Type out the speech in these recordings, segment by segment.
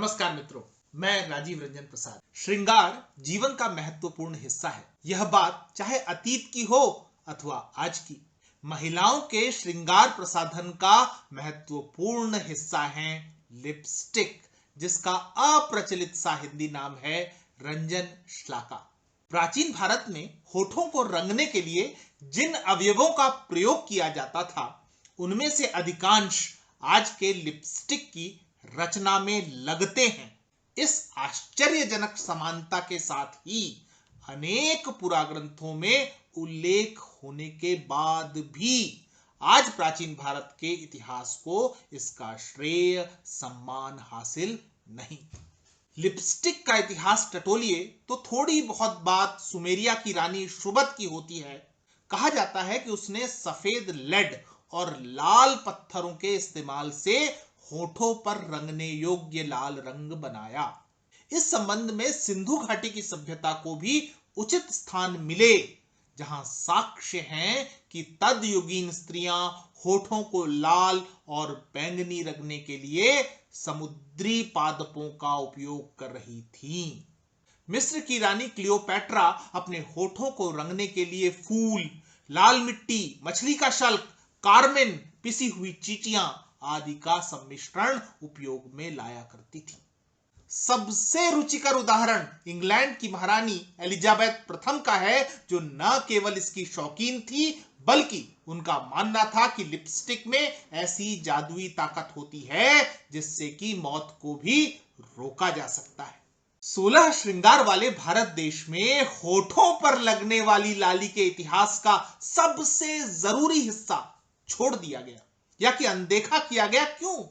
नमस्कार मित्रों, मैं राजीव रंजन प्रसाद। श्रृंगार जीवन का महत्वपूर्ण हिस्सा है। यह बात चाहे अतीत की हो अथवा आज की, महिलाओं के श्रृंगार प्रसाधन का महत्वपूर्ण हिस्सा है लिपस्टिक, जिसका अप्रचलित सा हिंदी नाम है रंजन श्लाका। प्राचीन भारत में होठों को रंगने के लिए जिन अवयवों का प्रयोग किया जाता था, उनमें से अधिकांश आज के लिपस्टिक की रचना में लगते हैं। इस आश्चर्यजनक समानता के साथ ही अनेक पुरा ग्रंथों में उल्लेख होने के बाद भी आज प्राचीन भारत के इतिहास को इसका श्रेय सम्मान हासिल नहीं। लिपस्टिक का इतिहास टटोलिए तो थोड़ी बहुत बात सुमेरिया की रानी शुबत की होती है। कहा जाता है कि उसने सफेद लेड और लाल पत्थरों के इस्तेमाल से होठों पर रंगने योग्य लाल रंग बनाया। इस संबंध में सिंधु घाटी की सभ्यता को भी उचित स्थान मिले, जहां साक्ष्य हैं कि तदयुगीन स्त्रियां होठों को लाल और बैंगनी रंगने के लिए समुद्री पादपों का उपयोग कर रही थीं। मिस्र की रानी क्लियोपैट्रा अपने होठों को रंगने के लिए फूल, लाल मिट्टी, मछली का शल्क, कार्मिन, पिसी हुई चींटियां आदि का सम्मिश्रण उपयोग में लाया करती थी। सबसे रुचिकर उदाहरण इंग्लैंड की महारानी एलिजाबेथ प्रथम का है, जो न केवल इसकी शौकीन थी, बल्कि उनका मानना था कि लिपस्टिक में ऐसी जादुई ताकत होती है जिससे कि मौत को भी रोका जा सकता है। 16 श्रृंगार वाले भारत देश में होठों पर लगने वाली लाली के इतिहास का सबसे जरूरी हिस्सा छोड़ दिया गया या कि अनदेखा किया गया। क्यों?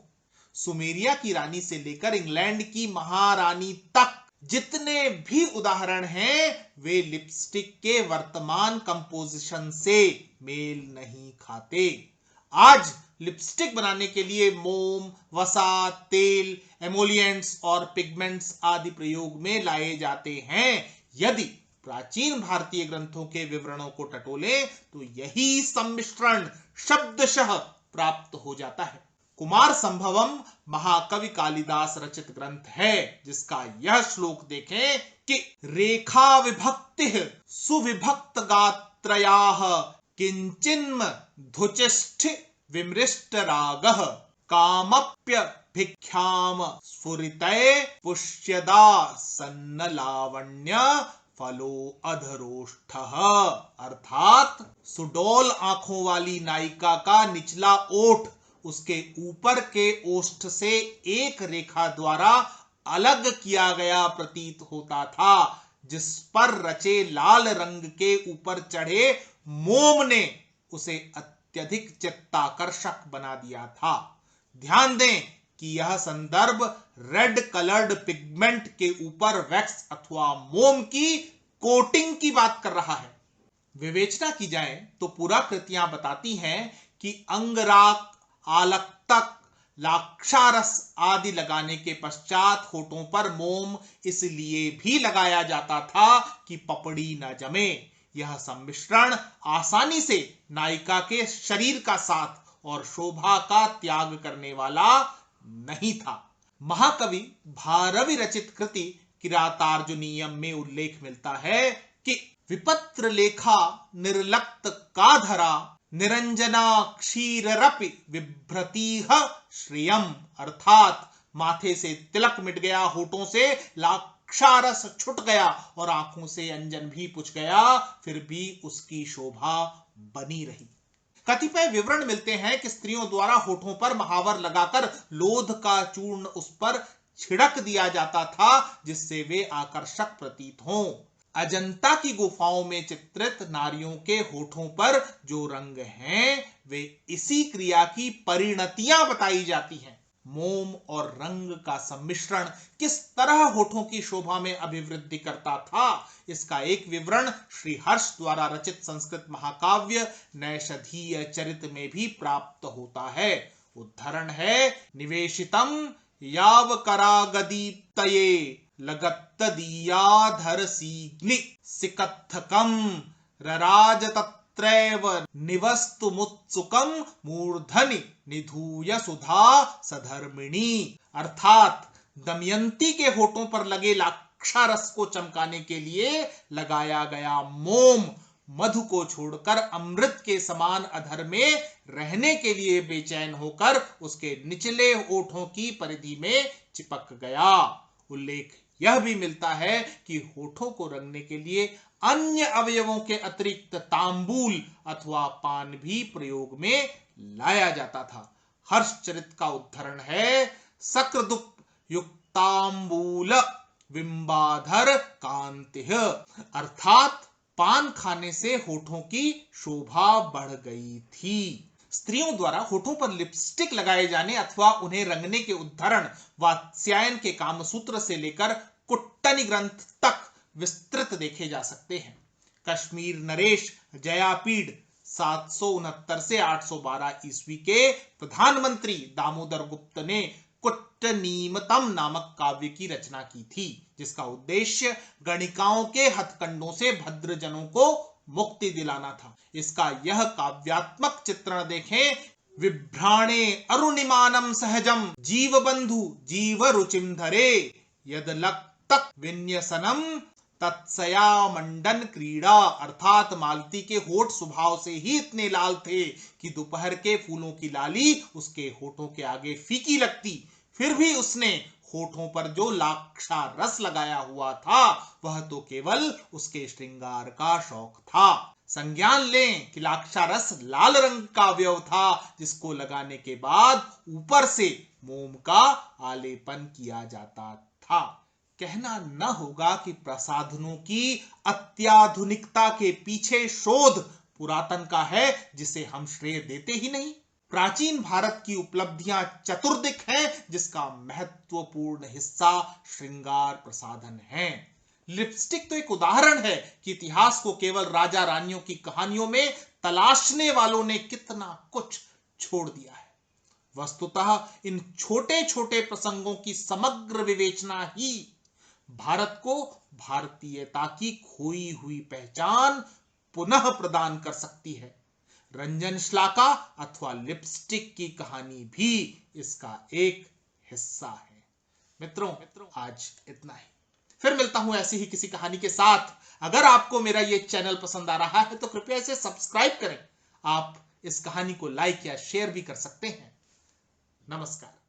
सुमेरिया की रानी से लेकर इंग्लैंड की महारानी तक जितने भी उदाहरण हैं, वे लिपस्टिक के वर्तमान कंपोजिशन से मेल नहीं खाते। आज लिपस्टिक बनाने के लिए मोम, वसा, तेल, एमोलिएंट्स और पिगमेंट्स आदि प्रयोग में लाए जाते हैं। यदि प्राचीन भारतीय ग्रंथों के विवरणों को टटोलें तो यही सम्मिश्रण शब्दशः प्राप्त हो जाता है। कुमार संभवम महाकवि कालिदास रचित ग्रंथ है, जिसका यह श्लोक देखें कि रेखा विभक्ति सुविभक्त गात्रयाः किंचिन्म धुचिष्ठ विमृष्ट रागः कामप्य भिक्षाम स्फुरितये पुष्यदा सन्न लावण्य फलो अधरोष्ठः। अर्थात सुडौल आंखों वाली नायिका का निचला ओठ उसके ऊपर के ओष्ठ से एक रेखा द्वारा अलग किया गया प्रतीत होता था, जिस पर रचे लाल रंग के ऊपर चढ़े मोम ने उसे अत्यधिक चित्ताकर्षक बना दिया था। ध्यान दें कि यह संदर्भ रेड कलर्ड पिगमेंट के ऊपर वैक्स अथवा मोम की कोटिंग की बात कर रहा है। विवेचना की जाए तो पुराकृतियां बताती हैं कि अंगराग, आलक्तक, लाक्षारस आदि लगाने के पश्चात होठों पर मोम इसलिए भी लगाया जाता था कि पपड़ी न जमे। यह सम्मिश्रण आसानी से नायिका के शरीर का साथ और शोभा का त्याग करने वाला नहीं था। महाकवि भारवी रचित कृति किरातार्जुनीयम में उल्लेख मिलता है कि विपत्र लेखा निर्लक्त काधरा निरंजना क्षीररपि विभ्रतीह श्रियम। अर्थात माथे से तिलक मिट गया, होठों से लाक्षारस छुट गया और आंखों से अंजन भी पुछ गया, फिर भी उसकी शोभा बनी रही। कतिपय विवरण मिलते हैं कि स्त्रियों द्वारा होठों पर महावर लगाकर लोध का चूर्ण उस पर छिड़क दिया जाता था, जिससे वे आकर्षक प्रतीत हों। अजंता की गुफाओं में चित्रित नारियों के होठों पर जो रंग हैं, वे इसी क्रिया की परिणतियां बताई जाती हैं। मोम और रंग का सम्मिश्रण किस तरह होठों की शोभा में अभिवृद्धि करता था, इसका एक विवरण श्री हर्ष द्वारा रचित संस्कृत महाकाव्य नैषधीय चरित में भी प्राप्त होता है। उद्धरण है, निवेशितम यावकरागदीप्तये लगत्तदीयाधरसीग्नि सिकत्थकम रराज तत्रैव निवस्तुमुत्सुकम मूर्धनि निधूय सुधा सधर्मिणी। अर्थात दमयंती के होठों पर लगे लाक्षारस को चमकाने के लिए लगाया गया मोम मधु को छोड़कर अमृत के समान अधर में रहने के लिए बेचैन होकर उसके निचले होठों की परिधि में चिपक गया। उल्लेख यह भी मिलता है कि होठों को रंगने के लिए अन्य अवयवों के अतिरिक्त तांबूल अथवा पान भी प्रयोग में लाया जाता था। हर्षचरित का उद्धरण है, सकृदुप युक्तांबूल बिंबाधर कांतिः, अर्थात पान खाने से होठों की शोभा बढ़ गई थी। स्त्रियों द्वारा होठों पर लिपस्टिक लगाए जाने अथवा उन्हें रंगने के उद्धरण वात्स्यायन के कामसूत्र से लेकर कुट्टनी ग्रंथ तक विस्तृत देखे जा सकते हैं। कश्मीर नरेश जयापीड 769 से 812 ईस्वी के प्रधानमंत्री दामोदर गुप्त ने कुट्टनीमतम नामक काव्य की रचना की थी, जिसका उद्देश्य गणिकाओं के हथकंडों से भद्रजनों को मुक्ति दिलाना था। इसका यह काव्यात्मक चित्रण देखें, विभ्राणे अरुणिमानम सहजम जीव बंधु जीव रुचिम धरे यद लक्तक विन्यसनम तत्सया मंडन क्रीड़ा, अर्थात मालती के होठ स्वभाव से ही इतने लाल थे कि दोपहर के फूलों की लाली उसके होठों के आगे फीकी लगती, फिर भी उसने होठों पर जो लाक्षा रस लगाया हुआ था वह तो केवल उसके श्रृंगार का शौक था। संज्ञान लें कि लाक्षा रस लाल रंग का अवयव था, जिसको लगाने के बाद ऊपर से मोम का आलेपन किया जाता था। कहना न होगा कि प्रसाधनों की अत्याधुनिकता के पीछे शोध पुरातन का है, जिसे हम श्रेय देते ही नहीं। प्राचीन भारत की उपलब्धियां चतुर्दिक हैं, जिसका महत्वपूर्ण हिस्सा श्रृंगार प्रसाधन है। लिपस्टिक तो एक उदाहरण है कि इतिहास को केवल राजा रानियों की कहानियों में तलाशने वालों ने कितना कुछ छोड़ दिया है। वस्तुतः इन छोटे छोटे प्रसंगों की समग्र विवेचना ही भारत को भारतीयता की खोई हुई पहचान पुनः प्रदान कर सकती है। रंजन श्लाका अथवा लिपस्टिक की कहानी भी इसका एक हिस्सा है। मित्रों, आज इतना ही। फिर मिलता हूं ऐसी ही किसी कहानी के साथ। अगर आपको मेरा ये चैनल पसंद आ रहा है तो कृपया इसे सब्सक्राइब करें। आप इस कहानी को लाइक या शेयर भी कर सकते हैं। नमस्कार।